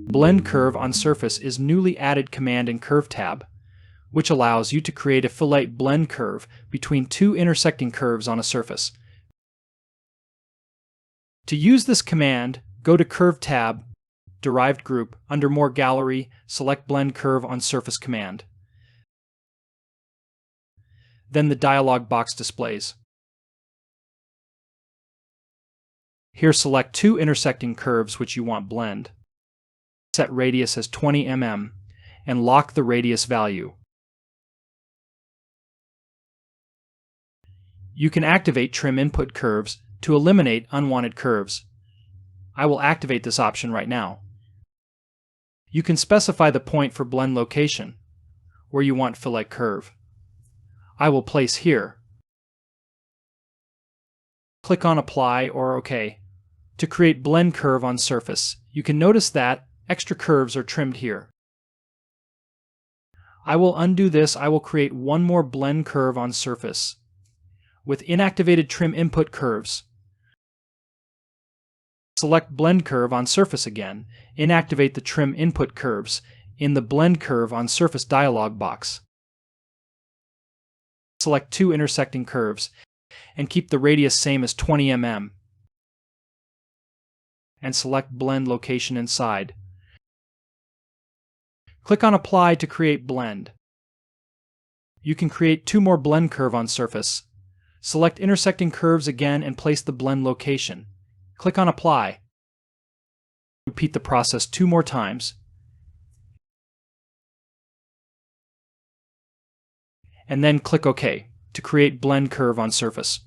Blend Curve on Surface is newly added command in Curve tab, which allows you to create a fillet blend curve between two intersecting curves on a surface. To use this command, go to Curve tab, Derived Group, under More Gallery, select Blend Curve on Surface command. Then the dialog box displays. Here select two intersecting curves which you want blend. Set radius as 20 mm and lock the radius value. You can activate Trim Input Curves to eliminate unwanted curves. I will activate this option right now. You can specify the point for blend location, where you want fillet curve. I will place here. Click on Apply or OK. To create blend curve on surface, you can notice that extra curves are trimmed here. I will undo this. I will create one more blend curve on surface with inactivated Trim Input Curves. Select Blend Curve on Surface again. Inactivate the Trim Input Curves in the Blend Curve on Surface dialog box. Select two intersecting curves and keep the radius same as 20 mm. And select Blend Location inside. Click on Apply to create blend. You can create two more blend curve on surface. Select intersecting curves again and place the blend location. Click on Apply. Repeat the process two more times. And then click OK to create blend curve on surface.